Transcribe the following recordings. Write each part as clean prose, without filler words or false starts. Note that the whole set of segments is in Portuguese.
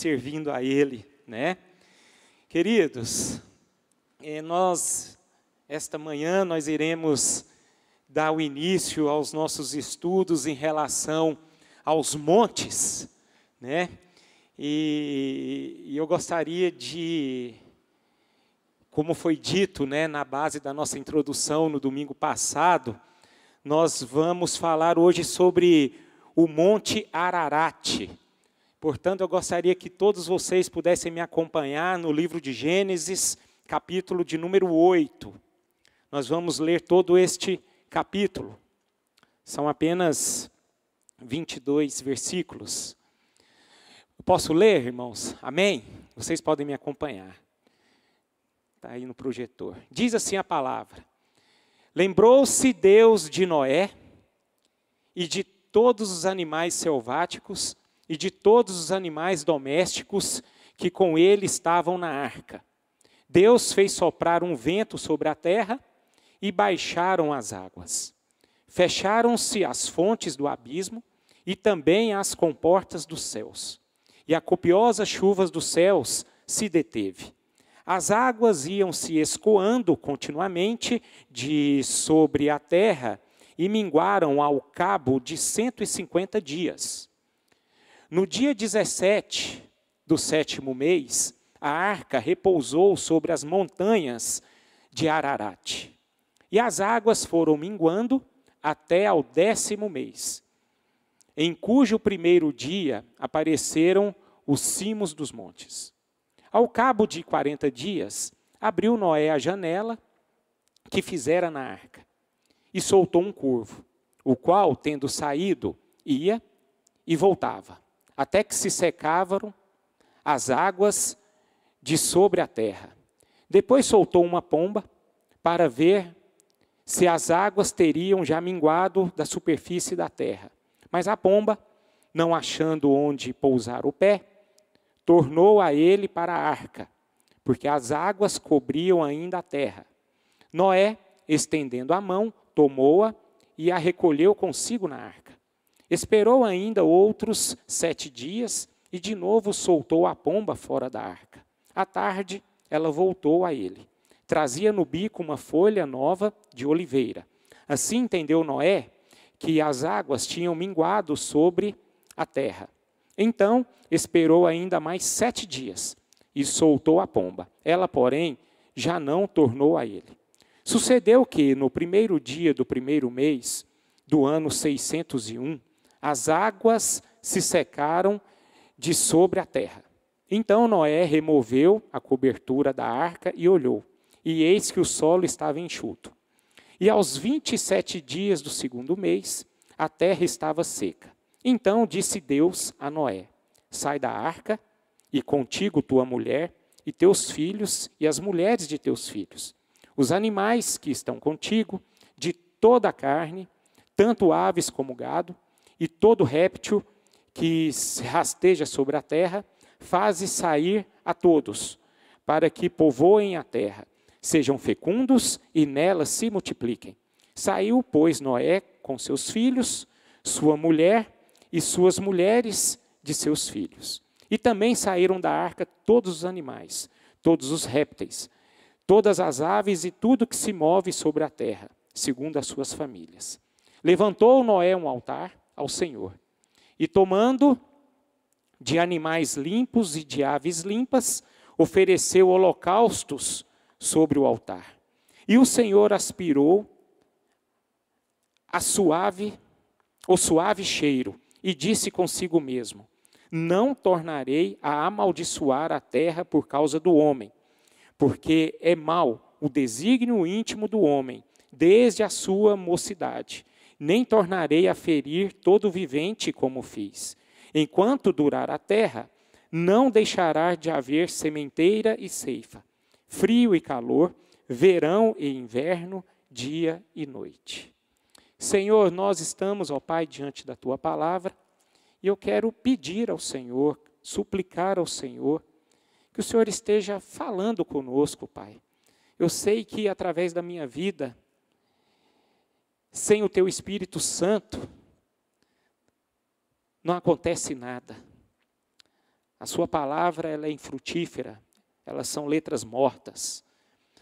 servindo a Ele, né? Queridos, esta manhã nós iremos dar o início aos nossos estudos em relação aos montes, né? E eu gostaria de, como foi dito, né, na base da nossa introdução no domingo passado, nós vamos falar hoje sobre o Monte Ararat. Portanto, eu gostaria que todos vocês pudessem me acompanhar no livro de Gênesis, capítulo de número 8. Nós vamos ler todo este capítulo. São apenas 22 versículos. Eu posso ler, irmãos? Amém? Vocês podem me acompanhar. Está aí no projetor. Diz assim a palavra: Lembrou-se Deus de Noé e de todos os animais selváticos e de todos os animais domésticos que com ele estavam na arca. Deus fez soprar um vento sobre a terra e baixaram as águas. Fecharam-se as fontes do abismo e também as comportas dos céus. E a copiosa chuva dos céus se deteve. As águas iam se escoando continuamente de sobre a terra e minguaram ao cabo de 150 dias. No dia 17 do 7º mês, a arca repousou sobre as montanhas de Ararat. E as águas foram minguando até ao 10º mês, em cujo primeiro dia apareceram os cimos dos montes. Ao cabo de 40 dias, abriu Noé a janela que fizera na arca e soltou um corvo, o qual, tendo saído, ia e voltava, até que se secavam as águas de sobre a terra. Depois soltou uma pomba para ver se as águas teriam já minguado da superfície da terra. Mas a pomba, não achando onde pousar o pé, tornou a ele para a arca, porque as águas cobriam ainda a terra. Noé, estendendo a mão, tomou-a e a recolheu consigo na arca. Esperou ainda outros 7 dias e de novo soltou a pomba fora da arca. À tarde, ela voltou a ele. Trazia no bico uma folha nova de oliveira. Assim entendeu Noé que as águas tinham minguado sobre a terra. Então, esperou ainda mais 7 dias e soltou a pomba. Ela, porém, já não tornou a ele. Sucedeu que, no primeiro dia do primeiro mês do ano 601, as águas se secaram de sobre a terra. Então Noé removeu a cobertura da arca e olhou, e eis que o solo estava enxuto. E aos 27 dias do 2º mês, a terra estava seca. Então disse Deus a Noé: Sai da arca, e contigo tua mulher, e teus filhos, e as mulheres de teus filhos, os animais que estão contigo, de toda a carne, tanto aves como gado, e todo réptil que se rasteja sobre a terra, faze sair a todos, para que povoem a terra, sejam fecundos e nela se multipliquem. Saiu, pois, Noé com seus filhos, sua mulher e suas mulheres de seus filhos. E também saíram da arca todos os animais, todos os répteis, todas as aves e tudo que se move sobre a terra, segundo as suas famílias. Levantou Noé um altar ao Senhor, e tomando de animais limpos e de aves limpas, ofereceu holocaustos sobre o altar. E o Senhor aspirou o suave cheiro, e disse consigo mesmo: Não tornarei a amaldiçoar a terra por causa do homem, porque é mau o desígnio íntimo do homem, desde a sua mocidade. Nem tornarei a ferir todo vivente como fiz. Enquanto durar a terra, não deixará de haver sementeira e ceifa, frio e calor, verão e inverno, dia e noite. Senhor, nós estamos, ó Pai, diante da Tua palavra, e eu quero pedir ao Senhor, suplicar ao Senhor, que o Senhor esteja falando conosco, Pai. Eu sei que através da minha vida, sem o Teu Espírito Santo, não acontece nada. A sua palavra ela é infrutífera, elas são letras mortas.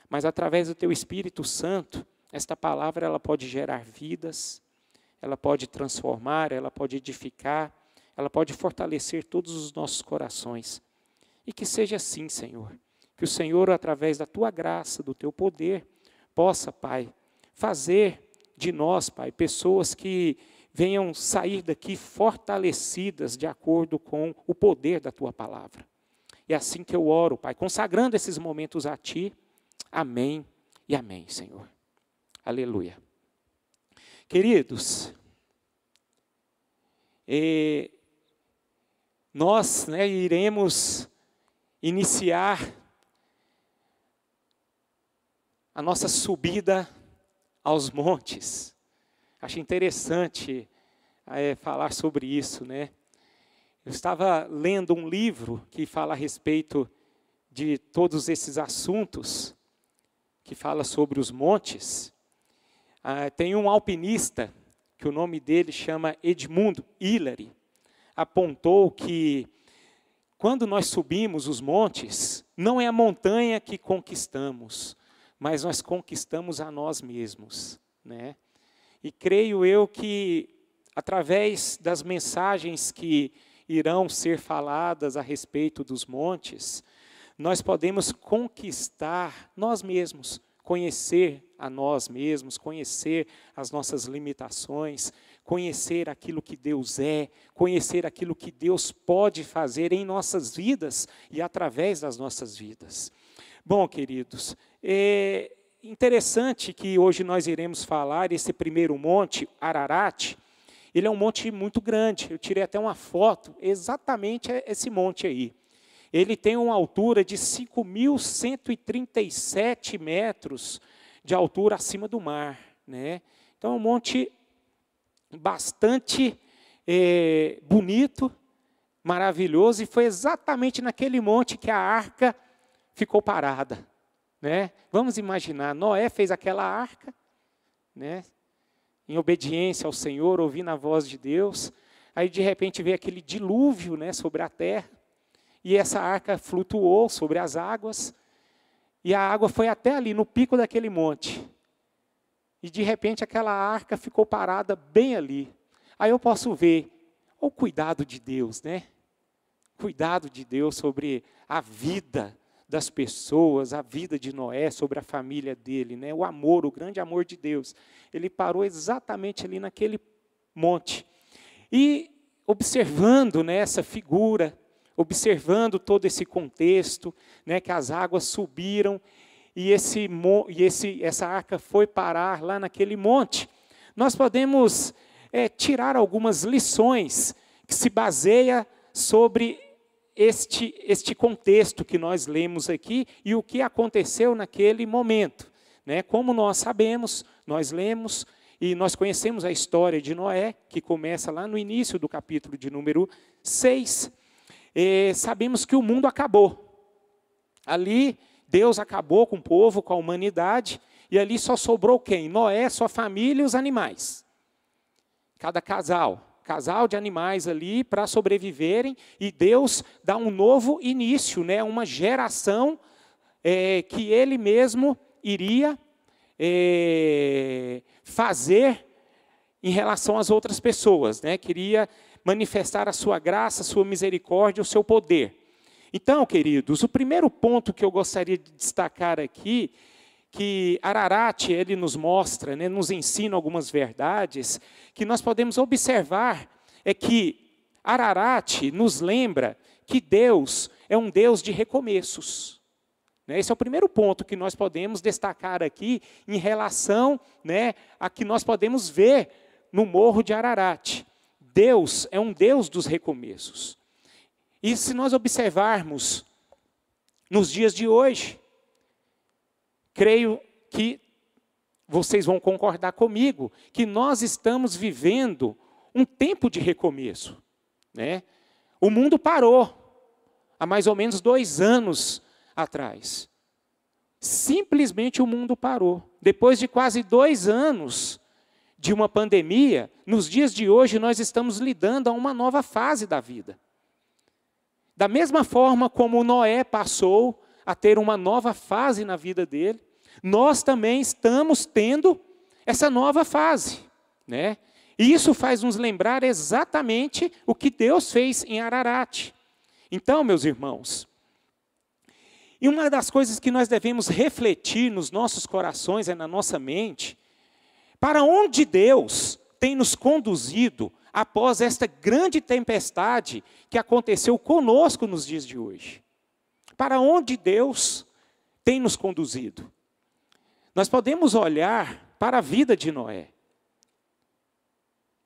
Mas através do teu Espírito Santo, esta palavra ela pode gerar vidas, ela pode transformar, ela pode edificar, ela pode fortalecer todos os nossos corações. E que seja assim, Senhor. Que o Senhor, através da tua graça, do teu poder, possa, Pai, fazer de nós, Pai, pessoas que venham sair daqui fortalecidas de acordo com o poder da tua palavra. É assim que eu oro, Pai, consagrando esses momentos a ti. Amém e amém, Senhor. Aleluia. Queridos, nós iremos iniciar a nossa subida aos montes. Acho interessante falar sobre isso, né? Eu estava lendo um livro que fala a respeito de todos esses assuntos, que fala sobre os montes. Tem um alpinista, que o nome dele chama Edmund Hillary, apontou que quando nós subimos os montes, não é a montanha que conquistamos, mas nós conquistamos a nós mesmos, né? E creio eu que, através das mensagens que irão ser faladas a respeito dos montes, nós podemos conquistar nós mesmos, conhecer a nós mesmos, conhecer as nossas limitações, conhecer aquilo que Deus é, conhecer aquilo que Deus pode fazer em nossas vidas e através das nossas vidas. Bom, queridos, é interessante que hoje nós iremos falar, esse primeiro monte, Ararat, ele é um monte muito grande, eu tirei até uma foto, exatamente esse monte aí. Ele tem uma altura de 5.137 metros de altura acima do mar, né? Então é um monte bastante bonito, maravilhoso, e foi exatamente naquele monte que a arca ficou parada, né? Vamos imaginar, Noé fez aquela arca, né? Em obediência ao Senhor, ouvindo a voz de Deus, aí de repente veio aquele dilúvio, né, sobre a terra, e essa arca flutuou sobre as águas, e a água foi até ali, no pico daquele monte. E de repente aquela arca ficou parada bem ali. Aí eu posso ver o cuidado de Deus, né? Cuidado de Deus sobre a vida das pessoas, a vida de Noé, sobre a família dele, né? O amor, o grande amor de Deus. Ele parou exatamente ali naquele monte. E observando, né, essa figura, observando todo esse contexto, né, que as águas subiram e essa arca foi parar lá naquele monte, nós podemos tirar algumas lições que se baseia sobre este contexto que nós lemos aqui e o que aconteceu naquele momento, né? Como nós sabemos, nós lemos e nós conhecemos a história de Noé, que começa lá no início do capítulo de número 6. Sabemos que o mundo acabou. Ali, Deus acabou com o povo, com a humanidade, e ali só sobrou quem? Noé, sua família e os animais. Cada casal de animais ali para sobreviverem, e Deus dá um novo início, né? Uma geração que Ele mesmo iria fazer em relação às outras pessoas, né? Queria manifestar a sua graça, a sua misericórdia, o seu poder. Então, queridos, o primeiro ponto que eu gostaria de destacar aqui, que Ararat, ele nos mostra, né, nos ensina algumas verdades, que nós podemos observar, é que Ararat nos lembra que Deus é um Deus de recomeços. Né? Esse é o primeiro ponto que nós podemos destacar aqui, em relação, né, a que nós podemos ver no Morro de Ararat. Deus é um Deus dos recomeços. E se nós observarmos nos dias de hoje, creio que vocês vão concordar comigo, que nós estamos vivendo um tempo de recomeço, né? O mundo parou há mais ou menos 2 anos atrás. Simplesmente o mundo parou. Depois de quase 2 anos de uma pandemia, nos dias de hoje nós estamos lidando a uma nova fase da vida. Da mesma forma como Noé passou a ter uma nova fase na vida dele, nós também estamos tendo essa nova fase, né? E isso faz nos lembrar exatamente o que Deus fez em Ararat. Então, meus irmãos, e uma das coisas que nós devemos refletir nos nossos corações, na nossa mente, para onde Deus tem nos conduzido após esta grande tempestade que aconteceu conosco nos dias de hoje. Para onde Deus tem nos conduzido? Nós podemos olhar para a vida de Noé.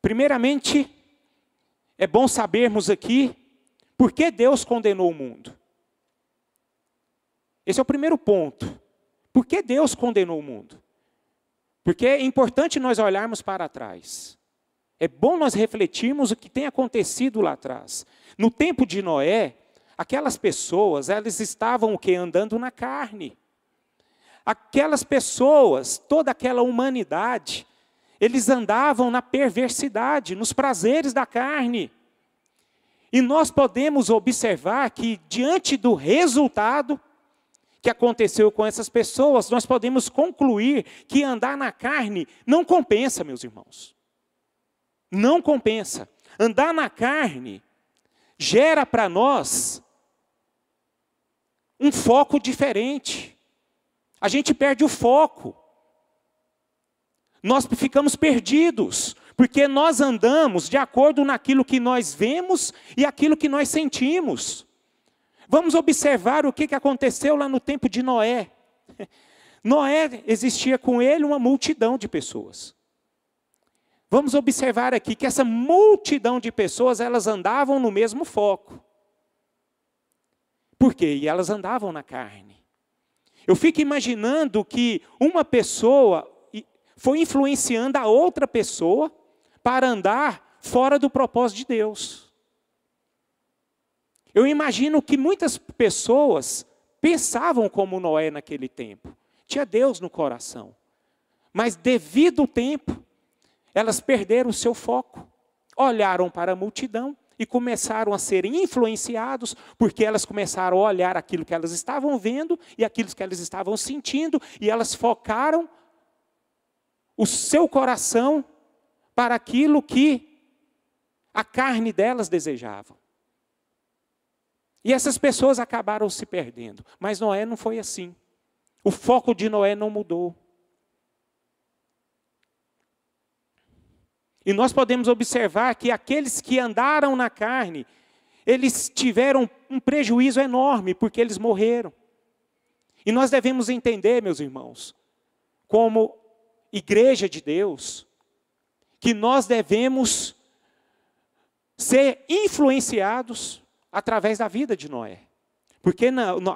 Primeiramente, é bom sabermos aqui por que Deus condenou o mundo. Esse é o primeiro ponto. Por que Deus condenou o mundo? Porque é importante nós olharmos para trás. É bom nós refletirmos o que tem acontecido lá atrás. No tempo de Noé, aquelas pessoas, elas estavam o quê? Andando na carne. Aquelas pessoas, toda aquela humanidade, eles andavam na perversidade, nos prazeres da carne. E nós podemos observar que, diante do resultado que aconteceu com essas pessoas, nós podemos concluir que andar na carne não compensa, meus irmãos. Não compensa. Andar na carne gera para nós um foco diferente. A gente perde o foco. Nós ficamos perdidos, porque nós andamos de acordo naquilo que nós vemos e aquilo que nós sentimos. Vamos observar o que aconteceu lá no tempo de Noé. Noé, existia com ele uma multidão de pessoas. Vamos observar aqui que essa multidão de pessoas, elas andavam no mesmo foco. Por quê? E elas andavam na carne. Eu fico imaginando que uma pessoa foi influenciando a outra pessoa para andar fora do propósito de Deus. Eu imagino que muitas pessoas pensavam como Noé naquele tempo. Tinha Deus no coração. Mas devido ao tempo, elas perderam o seu foco. Olharam para a multidão e começaram a ser influenciados, porque elas começaram a olhar aquilo que elas estavam vendo e aquilo que elas estavam sentindo, e elas focaram o seu coração para aquilo que a carne delas desejava. E essas pessoas acabaram se perdendo. Mas Noé não foi assim. O foco de Noé não mudou. E nós podemos observar que aqueles que andaram na carne, eles tiveram um prejuízo enorme, porque eles morreram. E nós devemos entender, meus irmãos, como igreja de Deus, que nós devemos ser influenciados através da vida de Noé. Porque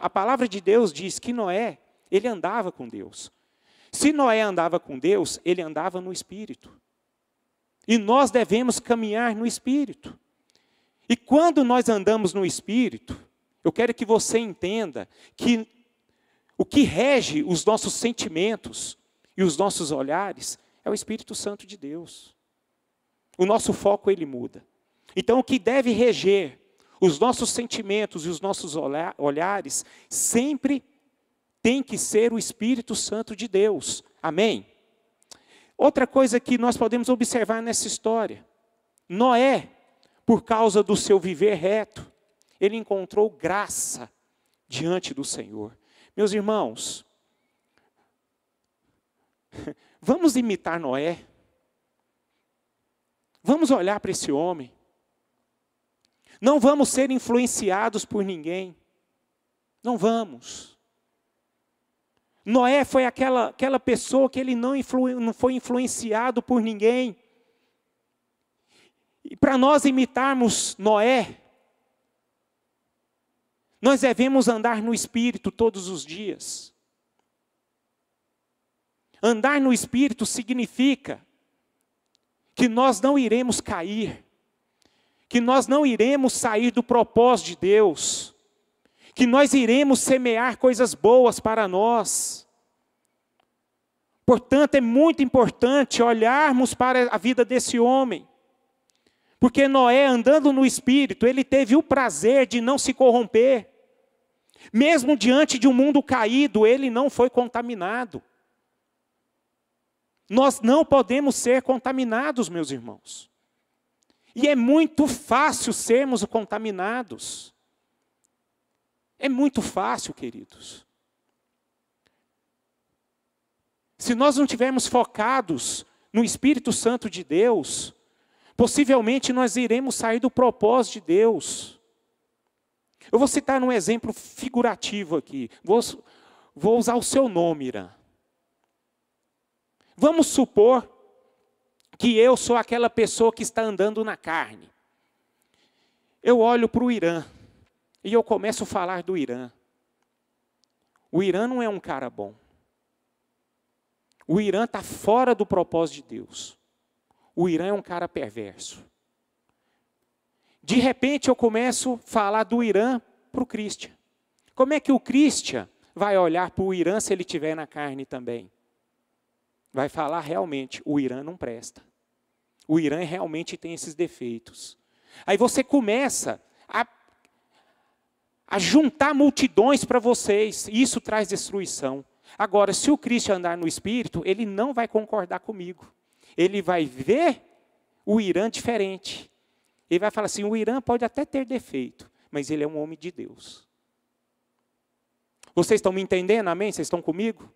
a palavra de Deus diz que Noé, ele andava com Deus. Se Noé andava com Deus, ele andava no Espírito. E nós devemos caminhar no Espírito. E quando nós andamos no Espírito, eu quero que você entenda que o que rege os nossos sentimentos e os nossos olhares é o Espírito Santo de Deus. O nosso foco, ele muda. Então, o que deve reger os nossos sentimentos e os nossos olhares sempre tem que ser o Espírito Santo de Deus. Amém? Outra coisa que nós podemos observar nessa história. Noé, por causa do seu viver reto, ele encontrou graça diante do Senhor. Meus irmãos, vamos imitar Noé. Vamos olhar para esse homem. Não vamos ser influenciados por ninguém. Não vamos. Noé foi aquela pessoa que ele não foi influenciado por ninguém. E para nós imitarmos Noé, nós devemos andar no Espírito todos os dias. Andar no Espírito significa que nós não iremos cair, que nós não iremos sair do propósito de Deus, que nós iremos semear coisas boas para nós. Portanto, é muito importante olharmos para a vida desse homem, Porque Noé, andando no Espírito, ele teve o prazer de não se corromper. Mesmo diante de um mundo caído, ele não foi contaminado. Nós não podemos ser contaminados, meus irmãos. E é muito fácil sermos contaminados. É muito fácil, queridos. Se nós não estivermos focados no Espírito Santo de Deus, possivelmente nós iremos sair do propósito de Deus. Eu vou citar um exemplo figurativo aqui. Vou usar o seu nome, Irã. Vamos supor que eu sou aquela pessoa que está andando na carne. Eu olho para o Irã e eu começo a falar do Irã. O Irã não é um cara bom. O Irã está fora do propósito de Deus. O Irã é um cara perverso. De repente eu começo a falar do Irã para o Christian. Como é que o Christian vai olhar para o Irã se ele estiver na carne também? Vai falar realmente, o Irã não presta. O Irã realmente tem esses defeitos. Aí você começa a juntar multidões para vocês. E isso traz destruição. Agora, se o Cristo andar no Espírito, ele não vai concordar comigo. Ele vai ver o Irã diferente. Ele vai falar assim, o Irã pode até ter defeito, mas ele é um homem de Deus. Vocês estão me entendendo, amém? Vocês estão comigo?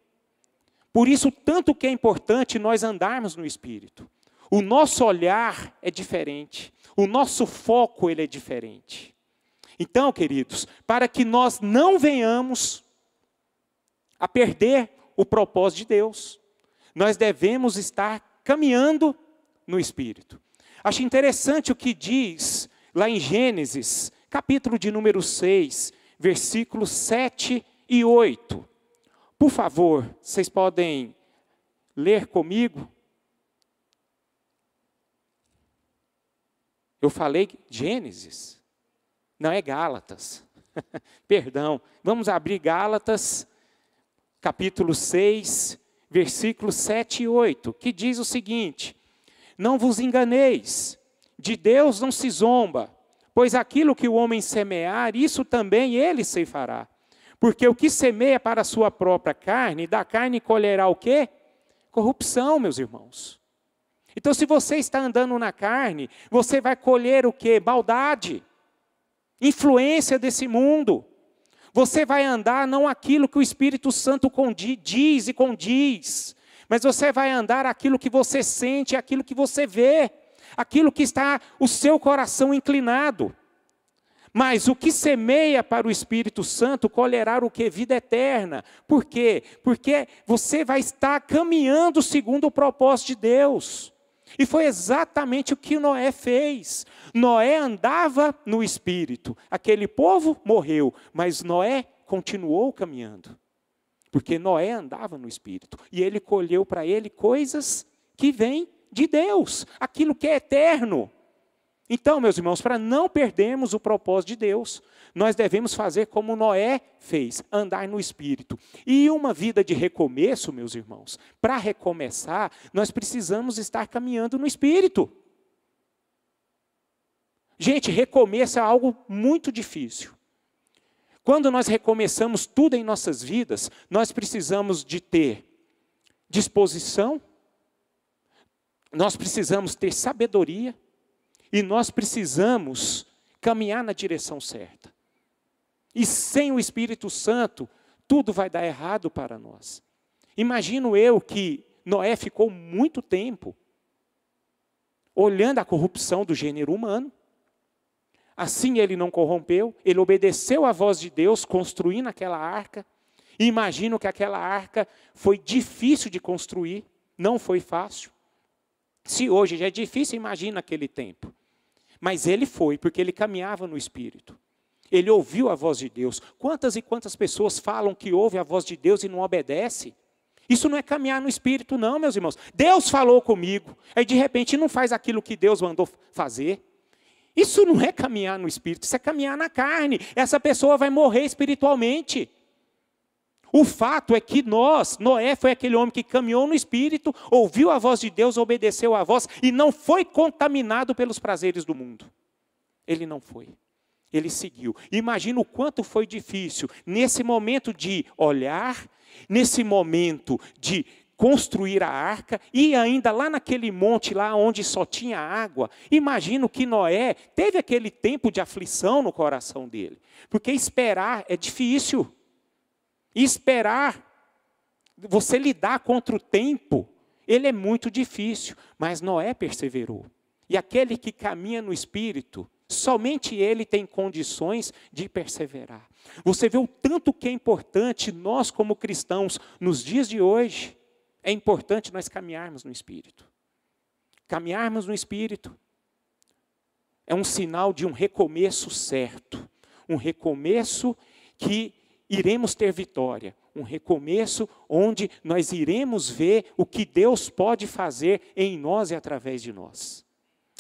Por isso, tanto que é importante nós andarmos no Espírito. O nosso olhar é diferente. O nosso foco ele é diferente. Então, queridos, para que nós não venhamos a perder o propósito de Deus, nós devemos estar caminhando no Espírito. Acho interessante o que diz lá em Gênesis, capítulo de número 6, versículos 7 e 8. Por favor, vocês podem ler comigo? Eu falei Gênesis, não é Gálatas. Perdão, vamos abrir Gálatas, capítulo 6, versículos 7 e 8, que diz o seguinte: não vos enganeis, de Deus não se zomba, pois aquilo que o homem semear, isso também ele ceifará. Porque o que semeia para a sua própria carne, da carne colherá o quê? Corrupção, meus irmãos. Então, se você está andando na carne, você vai colher o quê? Maldade, influência desse mundo. Você vai andar não aquilo que o Espírito Santo diz e condiz, mas você vai andar aquilo que você sente, aquilo que você vê, aquilo que está o seu coração inclinado. Mas o que semeia para o Espírito Santo colherá o que? Vida eterna. Por quê? Porque você vai estar caminhando segundo o propósito de Deus. E foi exatamente o que Noé fez. Noé andava no Espírito. Aquele povo morreu, mas Noé continuou caminhando. Porque Noé andava no Espírito. E ele colheu para ele coisas que vêm de Deus. Aquilo que é eterno. Então, meus irmãos, para não perdermos o propósito de Deus, nós devemos fazer como Noé fez, andar no Espírito. E uma vida de recomeço, meus irmãos, para recomeçar, nós precisamos estar caminhando no Espírito. Gente, recomeço é algo muito difícil. Quando nós recomeçamos tudo em nossas vidas, nós precisamos de ter disposição, nós precisamos ter sabedoria, e nós precisamos caminhar na direção certa. E sem o Espírito Santo, tudo vai dar errado para nós. Imagino eu que Noé ficou muito tempo olhando a corrupção do gênero humano. Assim ele não corrompeu, ele obedeceu à voz de Deus, construindo aquela arca. E imagino que aquela arca foi difícil de construir, não foi fácil. Se hoje já é difícil, imagina aquele tempo. Mas ele foi, porque ele caminhava no Espírito. Ele ouviu a voz de Deus. Quantas e quantas pessoas falam que ouvem a voz de Deus e não obedecem? Isso não é caminhar no Espírito, não, meus irmãos. Deus falou comigo, aí de repente não faz aquilo que Deus mandou fazer. Isso não é caminhar no Espírito, isso é caminhar na carne. Essa pessoa vai morrer espiritualmente. O fato é que Noé foi aquele homem que caminhou no Espírito, ouviu a voz de Deus, obedeceu a voz e não foi contaminado pelos prazeres do mundo. Ele não foi. Ele seguiu. Imagina o quanto foi difícil nesse momento de olhar, nesse momento de construir a arca e ainda lá naquele monte lá onde só tinha água. Imagino que Noé teve aquele tempo de aflição no coração dele, porque esperar é difícil. E esperar, você lidar contra o tempo, ele é muito difícil, mas Noé perseverou. E aquele que caminha no Espírito, somente ele tem condições de perseverar. Você vê o tanto que é importante nós como cristãos, nos dias de hoje, é importante nós caminharmos no Espírito. Caminharmos no Espírito é um sinal de um recomeço certo. Um recomeço que iremos ter vitória. Um recomeço onde nós iremos ver o que Deus pode fazer em nós e através de nós.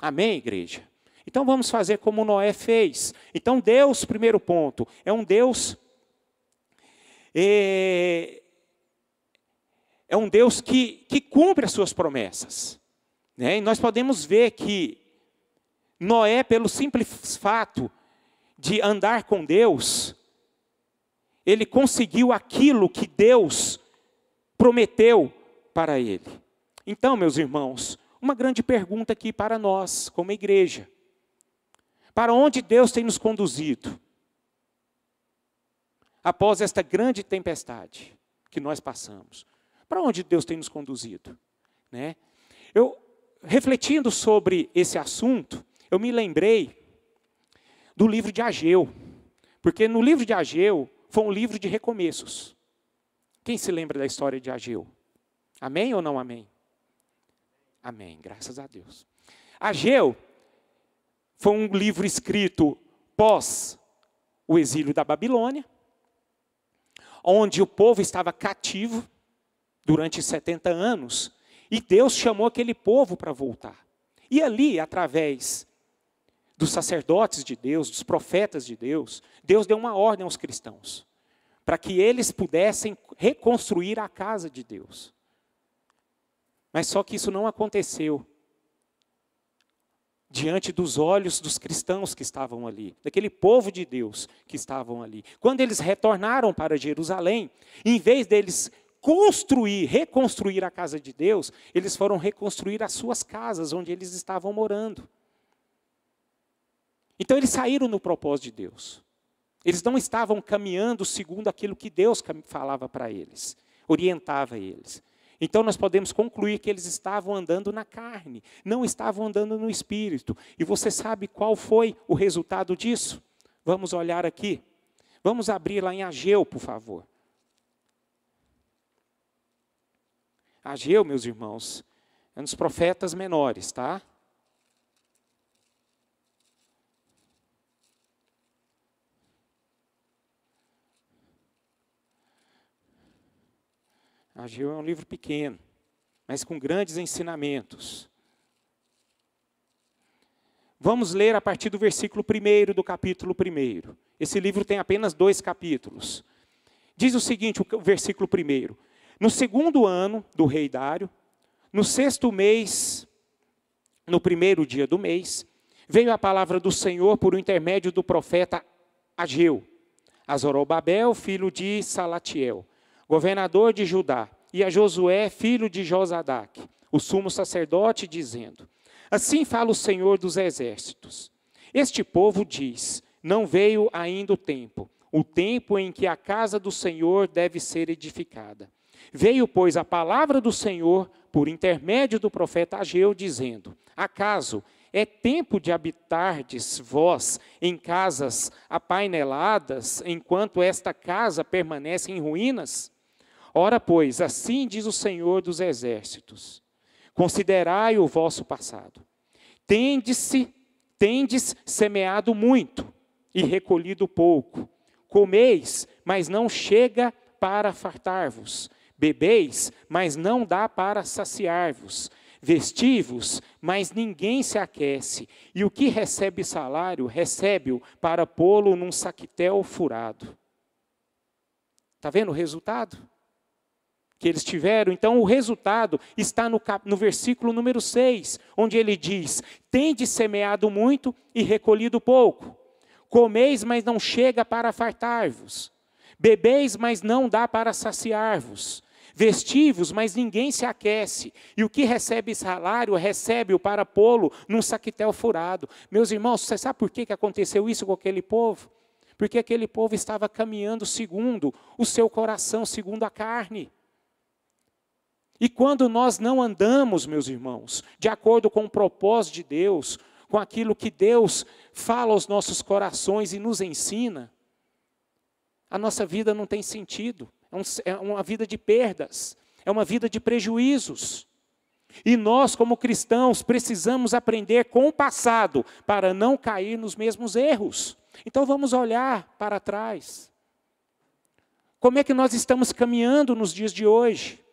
Amém, igreja? Então vamos fazer como Noé fez. Então Deus, primeiro ponto, é um Deus que cumpre as suas promessas. Né? E nós podemos ver que Noé, pelo simples fato de andar com Deus, ele conseguiu aquilo que Deus prometeu para ele. Então, meus irmãos, uma grande pergunta aqui para nós, como igreja. Para onde Deus tem nos conduzido? Após esta grande tempestade que nós passamos. Para onde Deus tem nos conduzido? Né? Eu, refletindo sobre esse assunto, eu me lembrei do livro de Ageu. Porque no livro de Ageu, foi um livro de recomeços. Quem se lembra da história de Ageu? Amém ou não amém? Amém, graças a Deus. Ageu foi um livro escrito pós o exílio da Babilônia, onde o povo estava cativo durante 70 anos, e Deus chamou aquele povo para voltar. E ali, através dos sacerdotes de Deus, dos profetas de Deus, Deus deu uma ordem aos cristãos, para que eles pudessem reconstruir a casa de Deus. Mas só que isso não aconteceu diante dos olhos dos cristãos que estavam ali, daquele povo de Deus que estavam ali. Quando eles retornaram para Jerusalém, em vez deles reconstruir a casa de Deus, eles foram reconstruir as suas casas, onde eles estavam morando. Então eles saíram no propósito de Deus. Eles não estavam caminhando segundo aquilo que Deus falava para eles, orientava eles. Então nós podemos concluir que eles estavam andando na carne, não estavam andando no Espírito. E você sabe qual foi o resultado disso? Vamos olhar aqui. Vamos abrir lá em Ageu, por favor. Ageu, meus irmãos, é um dos profetas menores, tá? Ageu é um livro pequeno, mas com grandes ensinamentos. Vamos ler a partir do versículo 1 do capítulo 1. Esse livro tem apenas 2 capítulos. Diz o seguinte, o versículo 1. No 2º ano do rei Dário, no 6º mês, no 1º dia do mês, veio a palavra do Senhor por intermédio do profeta Ageu, a Zorobabel, filho de Salatiel, governador de Judá, e a Josué, filho de Josadaque, o sumo sacerdote, dizendo: assim fala o Senhor dos exércitos. Este povo diz, não veio ainda o tempo em que a casa do Senhor deve ser edificada. Veio, pois, a palavra do Senhor por intermédio do profeta Ageu, dizendo: acaso é tempo de habitardes vós em casas apaineladas, enquanto esta casa permanece em ruínas? Ora, pois, assim diz o Senhor dos exércitos: considerai o vosso passado. Tendes semeado muito e recolhido pouco. Comeis, mas não chega para fartar-vos. Bebeis, mas não dá para saciar-vos. Vestivos, mas ninguém se aquece. E o que recebe salário, recebe-o para pô-lo num saquitel furado. Está vendo o resultado que eles tiveram? Então, o resultado está no versículo número 6, onde ele diz: tendes semeado muito e recolhido pouco. Comeis, mas não chega para fartar-vos. Bebeis, mas não dá para saciar-vos. Vestivos, mas ninguém se aquece. E o que recebe salário, recebe-o para pô-lo num saquetel furado. Meus irmãos, você sabe por que aconteceu isso com aquele povo? Porque aquele povo estava caminhando segundo o seu coração, segundo a carne. E quando nós não andamos, meus irmãos, de acordo com o propósito de Deus, com aquilo que Deus fala aos nossos corações e nos ensina, a nossa vida não tem sentido. É uma vida de perdas, é uma vida de prejuízos. E nós, como cristãos, precisamos aprender com o passado para não cair nos mesmos erros. Então vamos olhar para trás. Como é que nós estamos caminhando nos dias de hoje?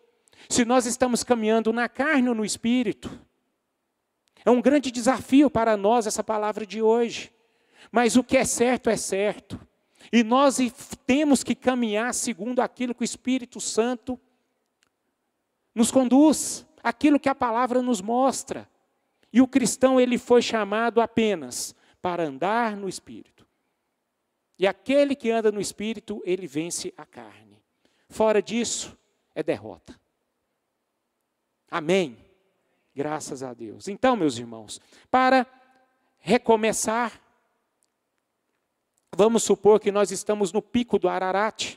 Se nós estamos caminhando na carne ou no espírito? É um grande desafio para nós essa palavra de hoje. Mas o que é certo é certo. E nós temos que caminhar segundo aquilo que o Espírito Santo nos conduz, aquilo que a palavra nos mostra. E o cristão, ele foi chamado apenas para andar no Espírito. E aquele que anda no Espírito, ele vence a carne. Fora disso, é derrota. Amém? Graças a Deus. Então, meus irmãos, para recomeçar, vamos supor que nós estamos no pico do Ararat.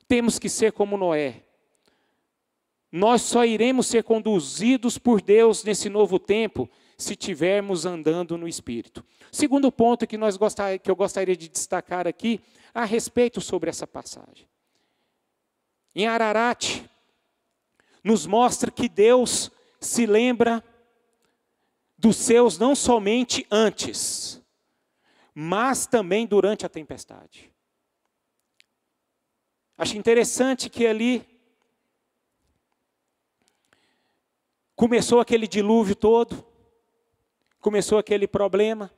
Temos que ser como Noé. Nós só iremos ser conduzidos por Deus nesse novo tempo se estivermos andando no Espírito. Segundo ponto que eu gostaria de destacar aqui, a respeito sobre essa passagem. Em Ararat, nos mostra que Deus se lembra dos seus não somente antes, mas também durante a tempestade. Acho interessante que ali começou aquele dilúvio todo, começou aquele problema.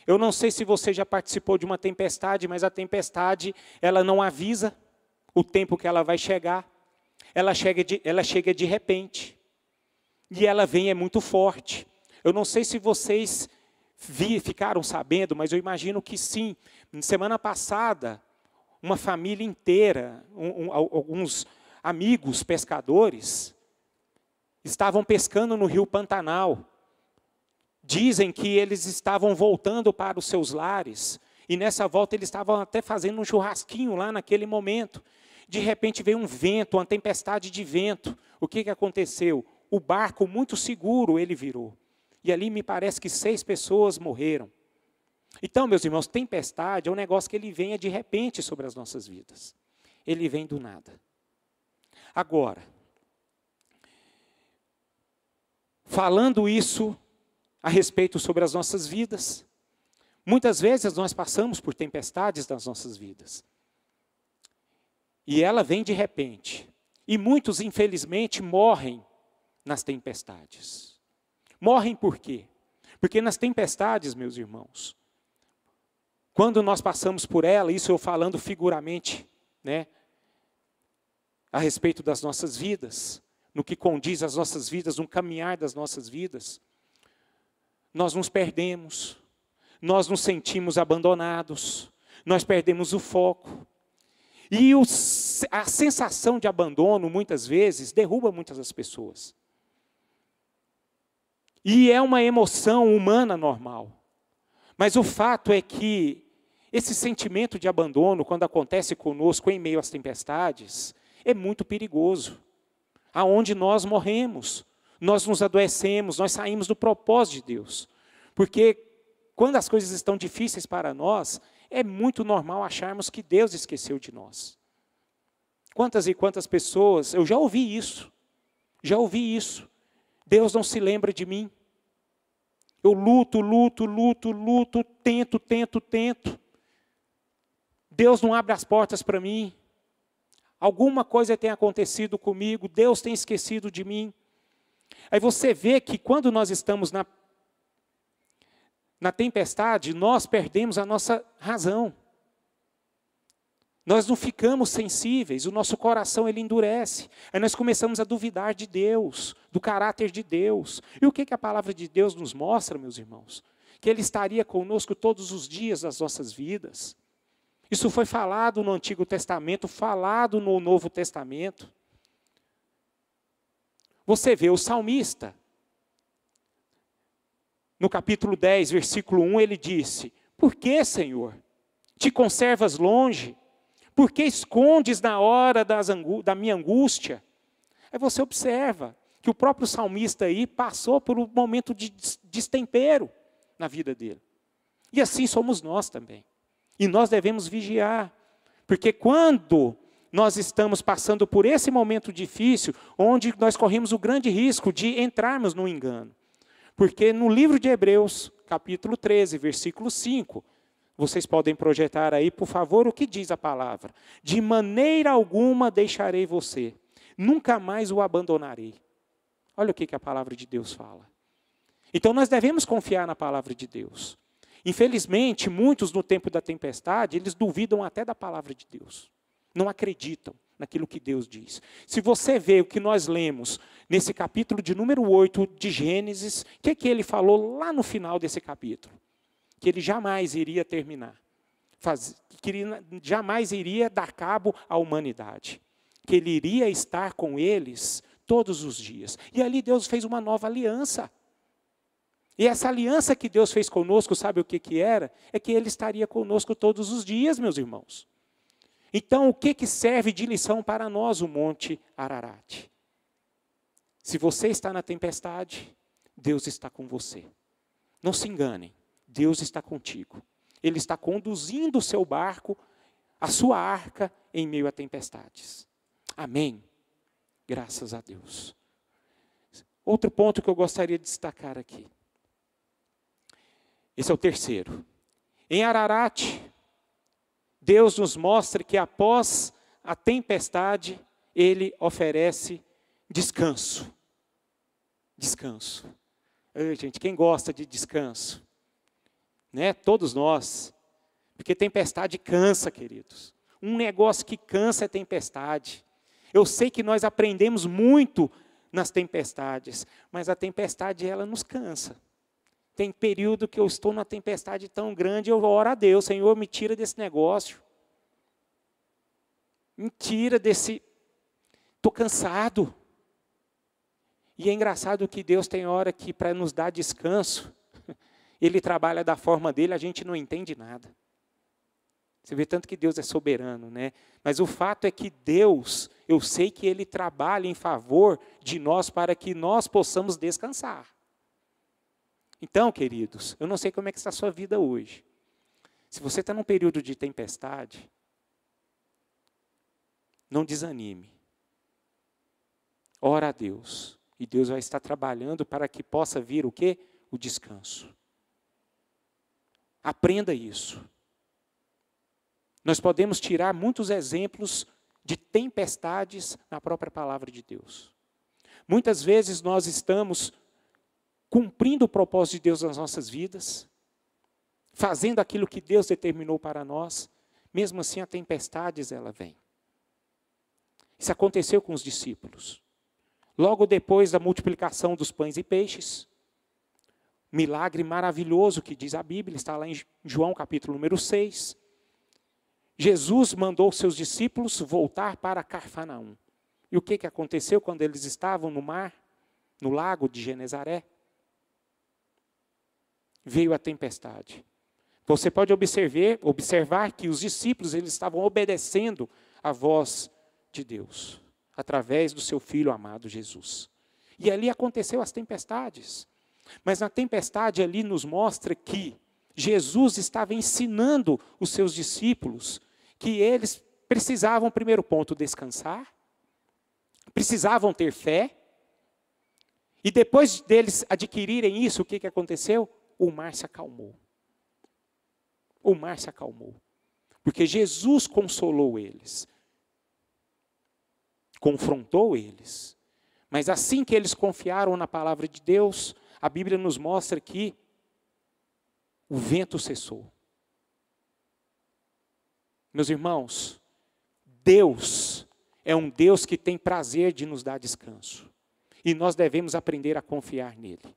Eu não sei se você já participou de uma tempestade, mas a tempestade, ela não avisa o tempo que ela vai chegar. Ela chega de repente. E ela vem, é muito forte. Eu não sei se vocês ficaram sabendo, mas eu imagino que sim. Semana passada, uma família inteira, alguns amigos pescadores, estavam pescando no rio Pantanal. Dizem que eles estavam voltando para os seus lares, e nessa volta eles estavam até fazendo um churrasquinho lá naquele momento. De repente veio um vento, uma tempestade de vento. O que aconteceu? O barco, muito seguro, ele virou. E ali me parece que 6 pessoas morreram. Então, meus irmãos, tempestade é um negócio que ele vem de repente sobre as nossas vidas. Ele vem do nada. Agora, falando isso a respeito sobre as nossas vidas, muitas vezes nós passamos por tempestades nas nossas vidas. E ela vem de repente. E muitos, infelizmente, morrem nas tempestades. Morrem por quê? Porque nas tempestades, meus irmãos, quando nós passamos por ela, isso eu falando figuramente, né, a respeito das nossas vidas, no que condiz às nossas vidas, no caminhar das nossas vidas, nós nos perdemos, nós nos sentimos abandonados, nós perdemos o foco. E a sensação de abandono, muitas vezes, derruba muitas das pessoas. E é uma emoção humana normal. Mas o fato é que esse sentimento de abandono, quando acontece conosco em meio às tempestades, é muito perigoso. Aonde nós morremos, nós nos adoecemos, nós saímos do propósito de Deus. Porque quando as coisas estão difíceis para nós, é muito normal acharmos que Deus esqueceu de nós. Quantas e quantas pessoas, eu já ouvi isso. Deus não se lembra de mim. Eu luto, tento. Deus não abre as portas para mim. Alguma coisa tem acontecido comigo, Deus tem esquecido de mim. Aí você vê que quando nós estamos na tempestade, nós perdemos a nossa razão. Nós não ficamos sensíveis, o nosso coração ele endurece. Aí nós começamos a duvidar de Deus, do caráter de Deus. E o que a palavra de Deus nos mostra, meus irmãos? Que Ele estaria conosco todos os dias das nossas vidas. Isso foi falado no Antigo Testamento, falado no Novo Testamento. Você vê o salmista, no capítulo 10, versículo 1, ele disse: por que, Senhor, te conservas longe? Por que escondes na hora da minha angústia? Aí você observa que o próprio salmista aí passou por um momento de destempero na vida dele. E assim somos nós também. E nós devemos vigiar. Porque quando nós estamos passando por esse momento difícil, onde nós corremos o grande risco de entrarmos no engano. Porque no livro de Hebreus, capítulo 13, versículo 5, vocês podem projetar aí, por favor, o que diz a palavra. De maneira alguma deixarei você, nunca mais o abandonarei. Olha o que a palavra de Deus fala. Então nós devemos confiar na palavra de Deus. Infelizmente, muitos no tempo da tempestade, eles duvidam até da palavra de Deus. Não acreditam naquilo que Deus diz. Se você vê o que nós lemos nesse capítulo de número 8 de Gênesis, o que ele falou lá no final desse capítulo? Que ele jamais iria terminar, que ele jamais iria dar cabo à humanidade, que ele iria estar com eles todos os dias. E ali Deus fez uma nova aliança. E essa aliança que Deus fez conosco, sabe o que era? É que Ele estaria conosco todos os dias, meus irmãos. Então, o que serve de lição para nós o Monte Ararat? Se você está na tempestade, Deus está com você. Não se enganem. Deus está contigo. Ele está conduzindo o seu barco, a sua arca, em meio a tempestades. Amém? Graças a Deus. Outro ponto que eu gostaria de destacar aqui. Esse é o terceiro. Em Ararat, Deus nos mostra que após a tempestade, Ele oferece descanso. Descanso. Ai, gente, quem gosta de descanso? Né? Todos nós. Porque tempestade cansa, queridos. Um negócio que cansa é tempestade. Eu sei que nós aprendemos muito nas tempestades, mas a tempestade, ela nos cansa. Tem período que eu estou numa tempestade tão grande, eu oro a Deus, Senhor, me tira desse negócio. Me tira desse... Estou cansado. E é engraçado que Deus tem hora que, para nos dar descanso, Ele trabalha da forma dele, a gente não entende nada. Você vê tanto que Deus é soberano, né? Mas o fato é que Deus, eu sei que Ele trabalha em favor de nós para que nós possamos descansar. Então, queridos, eu não sei como é que está a sua vida hoje. Se você está num período de tempestade, não desanime. Ora a Deus. E Deus vai estar trabalhando para que possa vir o quê? O descanso. Aprenda isso. Nós podemos tirar muitos exemplos de tempestades na própria palavra de Deus. Muitas vezes nós estamos cumprindo o propósito de Deus nas nossas vidas, fazendo aquilo que Deus determinou para nós, mesmo assim a tempestades ela vem. Isso aconteceu com os discípulos. Logo depois da multiplicação dos pães e peixes, milagre maravilhoso que diz a Bíblia, está lá em João capítulo número 6. Jesus mandou seus discípulos voltar para Cafarnaum. E o que aconteceu quando eles estavam no mar, no lago de Genezaré? Veio a tempestade. Você pode observar que os discípulos eles estavam obedecendo a voz de Deus, através do seu Filho amado Jesus. E ali aconteceu as tempestades. Mas na tempestade ali nos mostra que Jesus estava ensinando os seus discípulos que eles precisavam, primeiro ponto, descansar, precisavam ter fé, e depois deles adquirirem isso, o que aconteceu? O mar se acalmou. O mar se acalmou. Porque Jesus consolou eles. Confrontou eles. Mas assim que eles confiaram na palavra de Deus, a Bíblia nos mostra que o vento cessou. Meus irmãos, Deus é um Deus que tem prazer de nos dar descanso. E nós devemos aprender a confiar nele.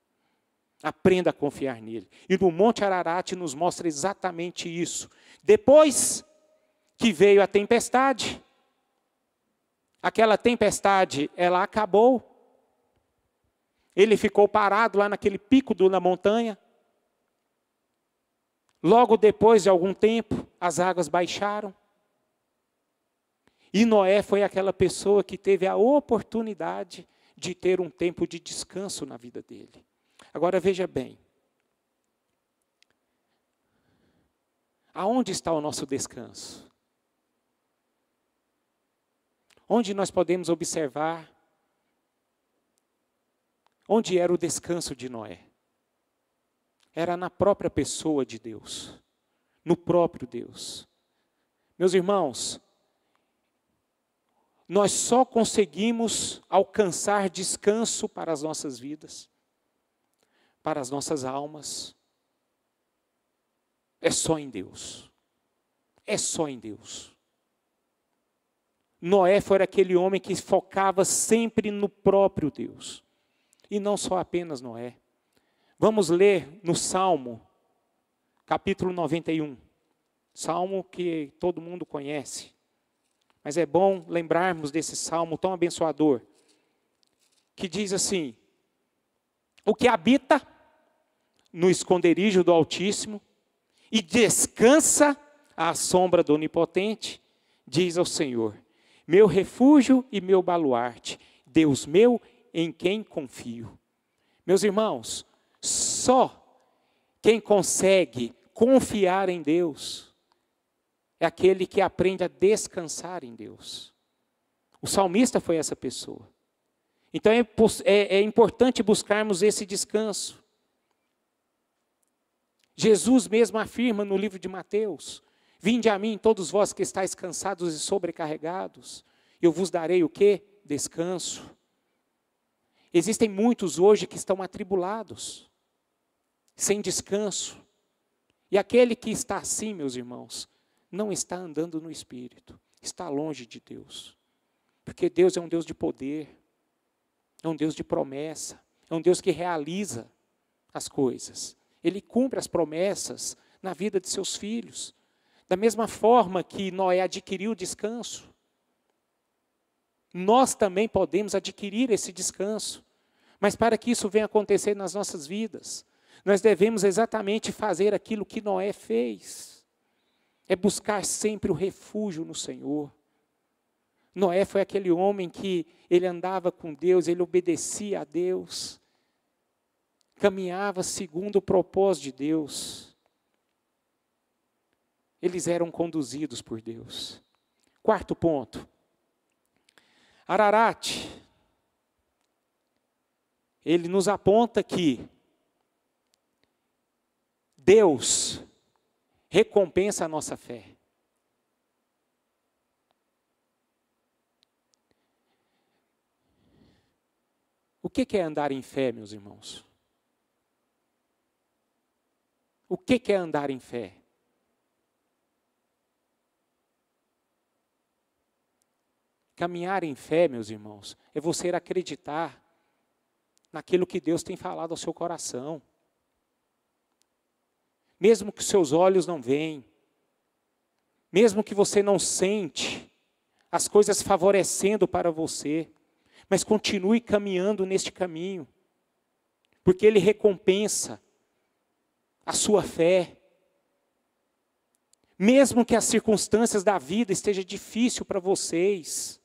Aprenda a confiar nele. E no Monte Ararat nos mostra exatamente isso. Depois que veio a tempestade, aquela tempestade, ela acabou. Ele ficou parado lá naquele pico da montanha. Logo depois de algum tempo, as águas baixaram. E Noé foi aquela pessoa que teve a oportunidade de ter um tempo de descanso na vida dele. Agora veja bem. Aonde está o nosso descanso? Onde nós podemos observar onde era o descanso de Noé? Era na própria pessoa de Deus, no próprio Deus. Meus irmãos, nós só conseguimos alcançar descanso para as nossas vidas, para as nossas almas. É só em Deus. É só em Deus. Noé foi aquele homem que focava sempre no próprio Deus. E não só apenas Noé. Vamos ler no Salmo, capítulo 91. Salmo que todo mundo conhece. Mas é bom lembrarmos desse salmo tão abençoador. Que diz assim: o que habita no esconderijo do Altíssimo e descansa à sombra do Onipotente, diz ao Senhor: meu refúgio e meu baluarte, Deus meu em quem confio. Meus irmãos, só quem consegue confiar em Deus é aquele que aprende a descansar em Deus. O salmista foi essa pessoa. Então é importante buscarmos esse descanso. Jesus mesmo afirma no livro de Mateus: vinde a mim todos vós que estáis cansados e sobrecarregados, eu vos darei o quê? Descanso. Existem muitos hoje que estão atribulados, sem descanso. E aquele que está assim, meus irmãos, não está andando no Espírito, está longe de Deus. Porque Deus é um Deus de poder, é um Deus de promessa, é um Deus que realiza as coisas. Ele cumpre as promessas na vida de seus filhos. Da mesma forma que Noé adquiriu o descanso, nós também podemos adquirir esse descanso. Mas para que isso venha acontecer nas nossas vidas, nós devemos exatamente fazer aquilo que Noé fez. É buscar sempre o refúgio no Senhor. Noé foi aquele homem que ele andava com Deus, ele obedecia a Deus, caminhava segundo o propósito de Deus. Eles eram conduzidos por Deus. Quarto ponto. Ararat, ele nos aponta que Deus recompensa a nossa fé. O que é andar em fé, meus irmãos? O que é andar em fé? Caminhar em fé, meus irmãos, é você acreditar naquilo que Deus tem falado ao seu coração. Mesmo que os seus olhos não veem, mesmo que você não sente as coisas favorecendo para você, mas continue caminhando neste caminho, porque Ele recompensa a sua fé. Mesmo que as circunstâncias da vida estejam difíceis para vocês,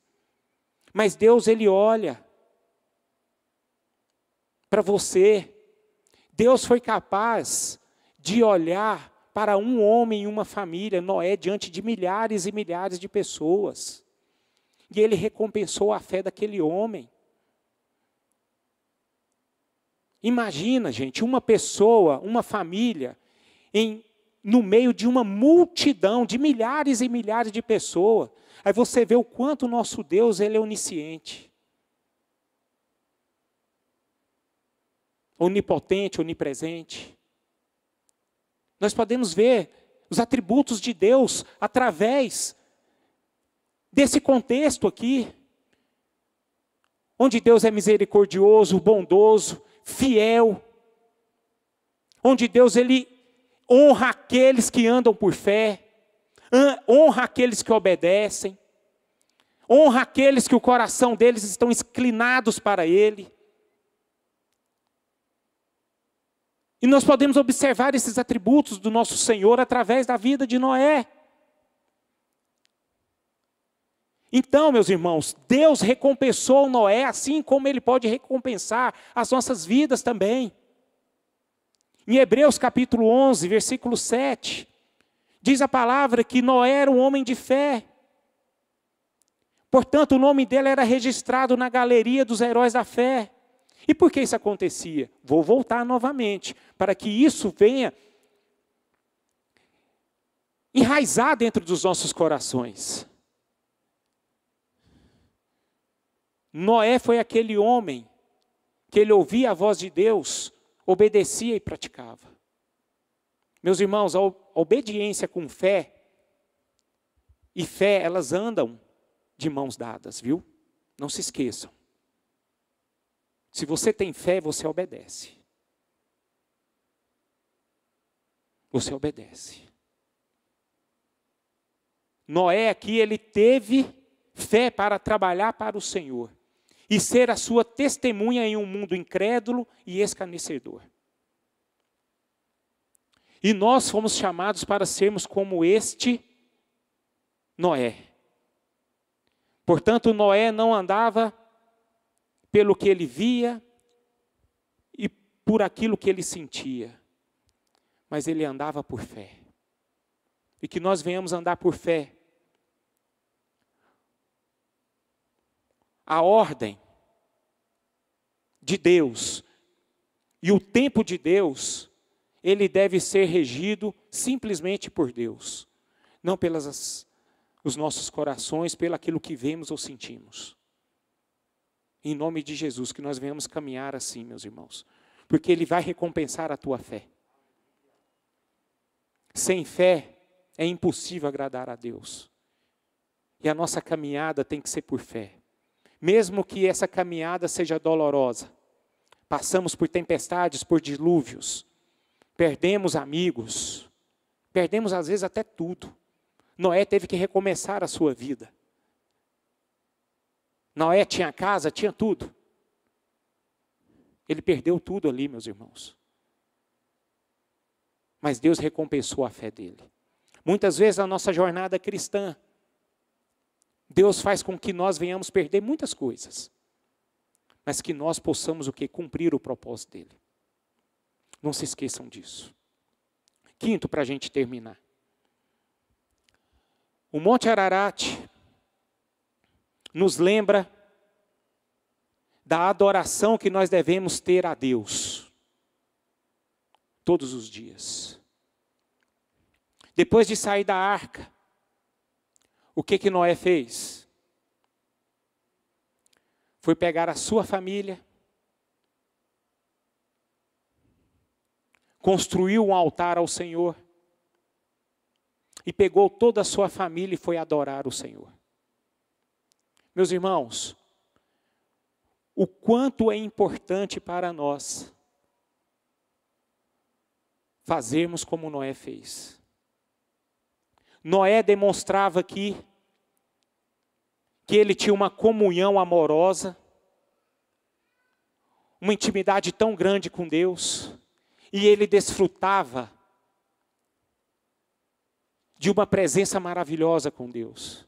mas Deus, Ele olha para você. Deus foi capaz de olhar para um homem e uma família, Noé, diante de milhares e milhares de pessoas. E Ele recompensou a fé daquele homem. Imagina, gente, uma pessoa, uma família, no meio de uma multidão de milhares e milhares de pessoas. Aí você vê o quanto o nosso Deus, Ele é onisciente. Onipotente, onipresente. Nós podemos ver os atributos de Deus através desse contexto aqui, onde Deus é misericordioso, bondoso, fiel, onde Deus ele honra aqueles que andam por fé, honra aqueles que obedecem, honra aqueles que o coração deles estão inclinados para Ele. E nós podemos observar esses atributos do nosso Senhor através da vida de Noé. Então, meus irmãos, Deus recompensou Noé assim como Ele pode recompensar as nossas vidas também. Em Hebreus capítulo 11, versículo 7, diz a palavra que Noé era um homem de fé. Portanto, o nome dele era registrado na galeria dos heróis da fé. E por que isso acontecia? Vou voltar novamente, para que isso venha enraizar dentro dos nossos corações. Noé foi aquele homem que ele ouvia a voz de Deus, obedecia e praticava. Meus irmãos, a obediência com fé e fé, elas andam de mãos dadas, viu? Não se esqueçam. Se você tem fé, você obedece. Você obedece. Noé aqui, ele teve fé para trabalhar para o Senhor e ser a sua testemunha em um mundo incrédulo e escarnecedor. E nós fomos chamados para sermos como este Noé. Portanto, Noé não andava pelo que ele via e por aquilo que ele sentia, mas ele andava por fé. E que nós venhamos andar por fé. A ordem de Deus e o tempo de Deus, ele deve ser regido simplesmente por Deus, não pelos nossos corações, pelo aquilo que vemos ou sentimos. Em nome de Jesus, que nós venhamos caminhar assim, meus irmãos, porque Ele vai recompensar a tua fé. Sem fé é impossível agradar a Deus. E a nossa caminhada tem que ser por fé. Mesmo que essa caminhada seja dolorosa, passamos por tempestades, por dilúvios, perdemos amigos, perdemos às vezes até tudo. Noé teve que recomeçar a sua vida. Noé tinha casa, tinha tudo. Ele perdeu tudo ali, meus irmãos. Mas Deus recompensou a fé dele. Muitas vezes na nossa jornada cristã, Deus faz com que nós venhamos perder muitas coisas, mas que nós possamos o quê? Cumprir o propósito dele. Não se esqueçam disso. Quinto, para a gente terminar. O Monte Ararat nos lembra da adoração que nós devemos ter a Deus todos os dias. Depois de sair da arca, o que Noé fez? Foi pegar a sua família, construiu um altar ao Senhor e pegou toda a sua família e foi adorar o Senhor. Meus irmãos, o quanto é importante para nós fazermos como Noé fez. Noé demonstrava aqui que ele tinha uma comunhão amorosa, uma intimidade tão grande com Deus, e ele desfrutava de uma presença maravilhosa com Deus.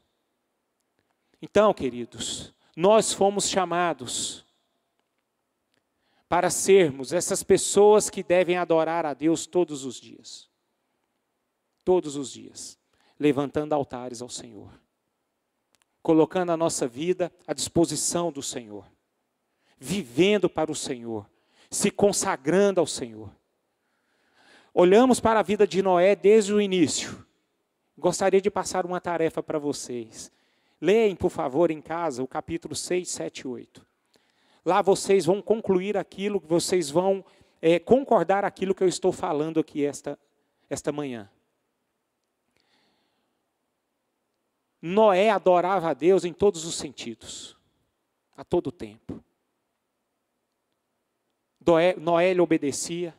Então, queridos, nós fomos chamados para sermos essas pessoas que devem adorar a Deus todos os dias. Todos os dias. Levantando altares ao Senhor. Colocando a nossa vida à disposição do Senhor. Vivendo para o Senhor. Se consagrando ao Senhor. Olhamos para a vida de Noé desde o início. Gostaria de passar uma tarefa para vocês. Leem, por favor, em casa, o capítulo 6, 7 e 8. Lá vocês vão concluir aquilo, vocês vão concordar aquilo que eu estou falando aqui esta manhã. Noé adorava a Deus em todos os sentidos, a todo tempo. Noé lhe obedecia,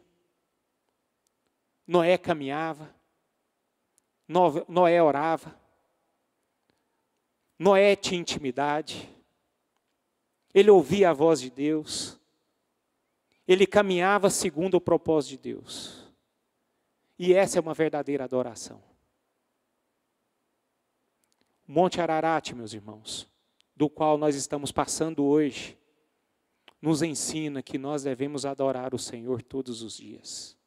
Noé caminhava, Noé orava, Noé tinha intimidade, ele ouvia a voz de Deus, ele caminhava segundo o propósito de Deus. E essa é uma verdadeira adoração. O Monte Ararat, meus irmãos, do qual nós estamos passando hoje, nos ensina que nós devemos adorar o Senhor todos os dias.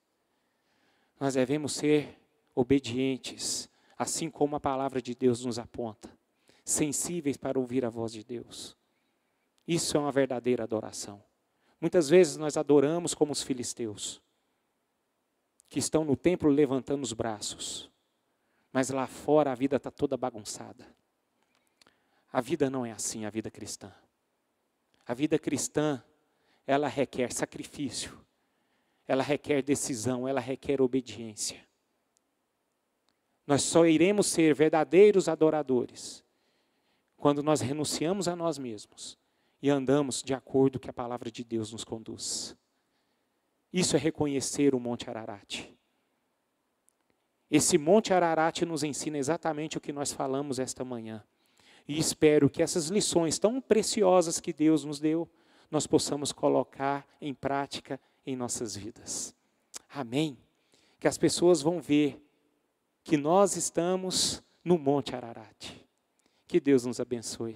Nós devemos ser obedientes, assim como a palavra de Deus nos aponta, sensíveis para ouvir a voz de Deus. Isso é uma verdadeira adoração. Muitas vezes nós adoramos como os filisteus, que estão no templo levantando os braços, mas lá fora a vida está toda bagunçada. A vida não é assim, a vida cristã. A vida cristã, ela requer sacrifício, ela requer decisão, ela requer obediência. Nós só iremos ser verdadeiros adoradores quando nós renunciamos a nós mesmos e andamos de acordo com o que a palavra de Deus nos conduz. Isso é reconhecer o Monte Ararat. Esse Monte Ararat nos ensina exatamente o que nós falamos esta manhã. E espero que essas lições tão preciosas que Deus nos deu, nós possamos colocar em prática em nossas vidas. Amém? Que as pessoas vão ver que nós estamos no Monte Ararat. Que Deus nos abençoe.